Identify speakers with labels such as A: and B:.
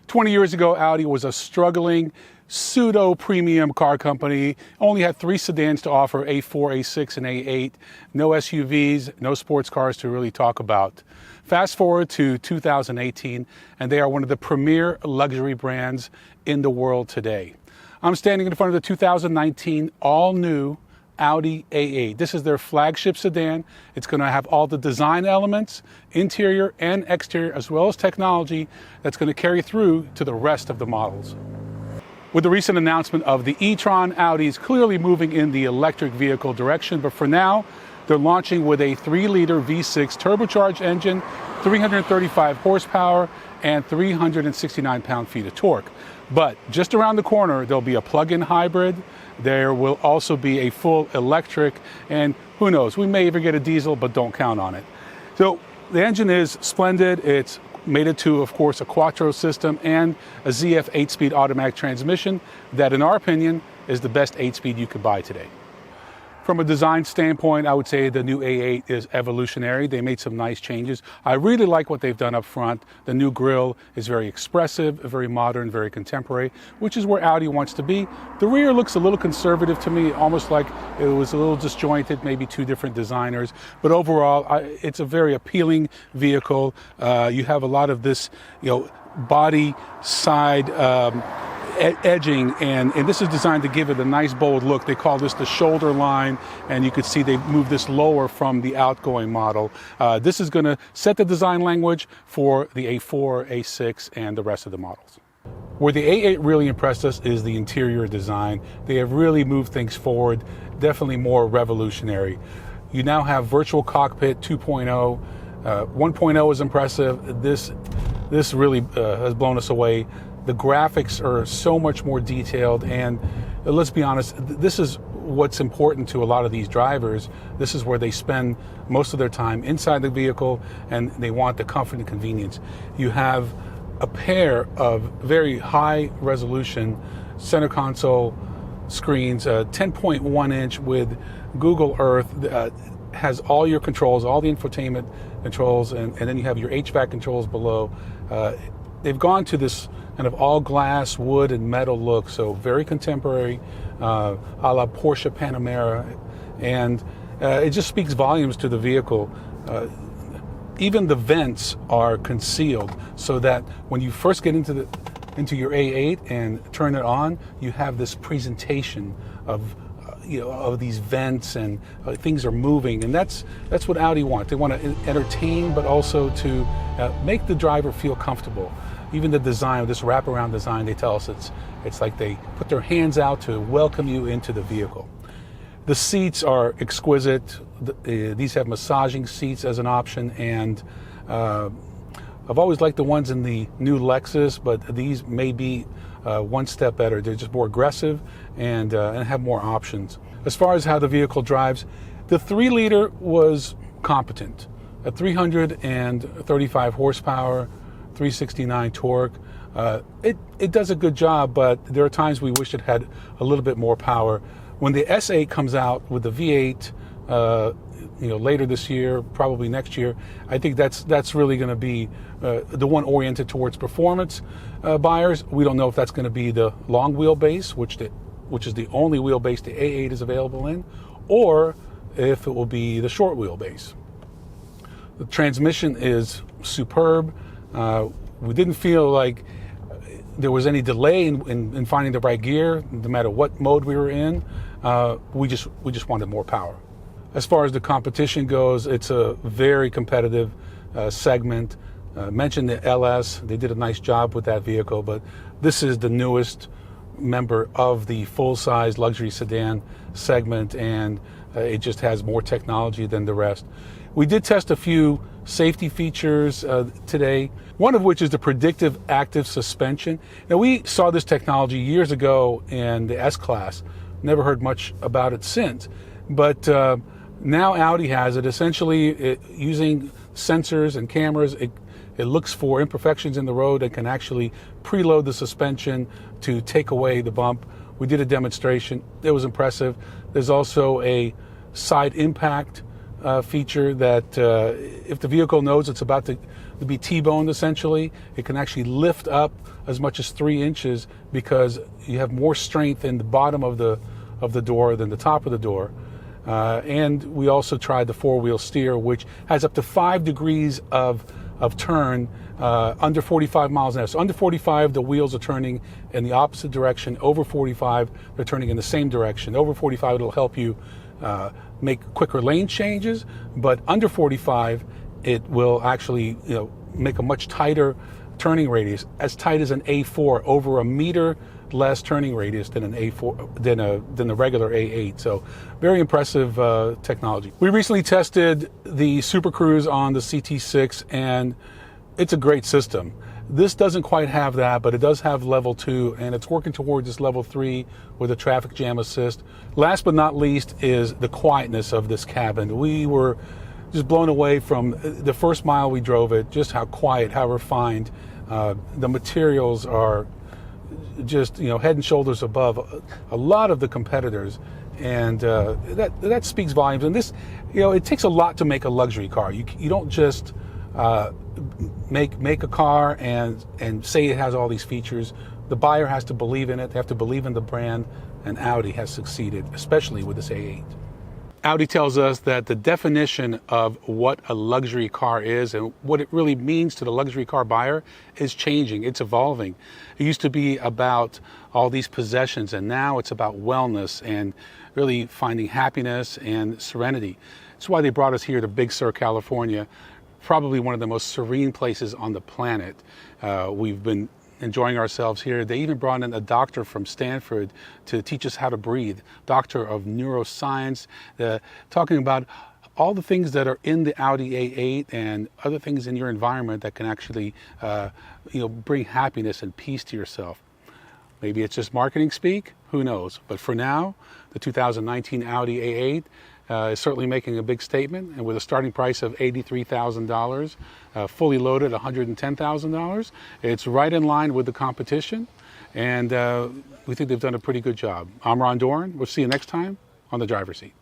A: "20 years ago, Audi was a struggling pseudo-premium car company. Only had 3 sedans to offer, A4, A6, and A8. No SUVs, no sports cars to really talk about. Fast forward to 2018, and they are one of the premier luxury brands in the world today. I'm standing in front of the 2019 all-new Audi A8. This is their flagship sedan. It's going to have all the design elements, interior and exterior, as well as technology that's going to carry through to the rest of the models. With the recent announcement of the e-tron, Audi's clearly moving in the electric vehicle direction, but for now, they're launching with a 3-liter V6 turbocharged engine, 335 horsepower, and 369 pound-feet of torque. But just around the corner, there'll be a plug-in hybrid. There will also be a full electric, and who knows, we may even get a diesel, but don't count on it. So the engine is splendid. It's mated to, of course, a quattro system and a ZF 8-speed automatic transmission that, in our opinion, is the best 8-speed you could buy today. From a design standpoint, I would say the new A8 is evolutionary. They made some nice changes. I really like what they've done up front. The new grille is very expressive, very modern, very contemporary, which is where Audi wants to be. The rear looks a little conservative to me, almost like it was a little disjointed, maybe 2 different designers. But overall, it's a very appealing vehicle. You have a lot of this, body side edging, and this is designed to give it a nice bold look. They call this the shoulder line, and you can see they moved this lower from the outgoing model. This is going to set the design language for the A4, A6, and the rest of the models. Where the A8 really impressed us is the interior design. They have really moved things forward, definitely more revolutionary. You now have virtual cockpit 2.0. 1.0 is impressive. This really has blown us away. The graphics are so much more detailed, and let's be honest, this is what's important to a lot of these drivers. This is where they spend most of their time inside the vehicle, and they want the comfort and convenience. You have a pair of very high resolution center console screens, 10.1 inch with Google Earth, has all your controls, all the infotainment controls, and then you have your HVAC controls below. They've gone to this kind of all glass, wood, and metal look, so very contemporary, a la Porsche Panamera, and it just speaks volumes to the vehicle. Even the vents are concealed, so that when you first get into your A8 and turn it on, you have this presentation of these vents, and things are moving, and that's what Audi want. They want to entertain, but also to make the driver feel comfortable. Even the design, this wraparound design, they tell us it's like they put their hands out to welcome you into the vehicle. The seats are exquisite. These have massaging seats as an option, and I've always liked the ones in the new Lexus, but these may be one step better. They're just more aggressive and have more options. As far as how the vehicle drives, the 3-liter was competent. At 335 horsepower, 369 torque, it does a good job, but there are times we wish it had a little bit more power. When the S8 comes out with the V8, later this year, probably next year, I think that's really going to be the one oriented towards performance buyers. We don't know if that's going to be the long wheelbase, which is the only wheelbase the A8 is available in, or if it will be the short wheelbase. The transmission is superb. We didn't feel like there was any delay in finding the right gear, no matter what mode we were in. We just wanted more power. As far as the competition goes, it's a very competitive segment. Mentioned the LS, they did a nice job with that vehicle, but this is the newest member of the full-size luxury sedan segment, and it just has more technology than the rest. We did test a few safety features today, one of which is the predictive active suspension. Now, we saw this technology years ago in the S-Class, never heard much about it since, but now Audi has it. Essentially, using sensors and cameras, it looks for imperfections in the road and can actually preload the suspension to take away the bump. We did a demonstration. It was impressive. There's also a side impact feature that if the vehicle knows it's about to be T-boned, essentially, it can actually lift up as much as 3 inches because you have more strength in the bottom of the door than the top of the door. And we also tried the 4-wheel steer, which has up to 5 degrees of turn under 45 miles an hour. So under 45, the wheels are turning in the opposite direction. Over 45, they're turning in the same direction. Over 45, it'll help you make quicker lane changes, but under 45, it will actually make a much tighter turning radius, as tight as an A4, over a meter less turning radius than an A4 than the regular A8. So very impressive technology. We recently tested the Super Cruise on the CT6, and it's a great system. This doesn't quite have that, but it does have level 2, and it's working towards this level 3 with a traffic jam assist. Last but not least is the quietness of this cabin. We were just blown away from the first mile we drove it, just how quiet, how refined. The materials are just head and shoulders above a lot of the competitors, and that speaks volumes. And this, it takes a lot to make a luxury car. You don't just make a car and say it has all these features. The buyer has to believe in it. They have to believe in the brand, and Audi has succeeded, especially with this A8. Audi tells us that the definition of what a luxury car is and what it really means to the luxury car buyer is changing. It's evolving. It used to be about all these possessions, and now it's about wellness and really finding happiness and serenity. That's why they brought us here to Big Sur, California, probably one of the most serene places on the planet. We've been enjoying ourselves here. They even brought in a doctor from Stanford to teach us how to breathe, doctor of neuroscience, talking about all the things that are in the Audi A8 and other things in your environment that can actually bring happiness and peace to yourself. Maybe it's just marketing speak, who knows? But for now, the 2019 Audi A8 is certainly making a big statement, and with a starting price of $83,000, fully loaded $110,000, it's right in line with the competition, and we think they've done a pretty good job. I'm Ron Doran. We'll see you next time on The Driver's Seat.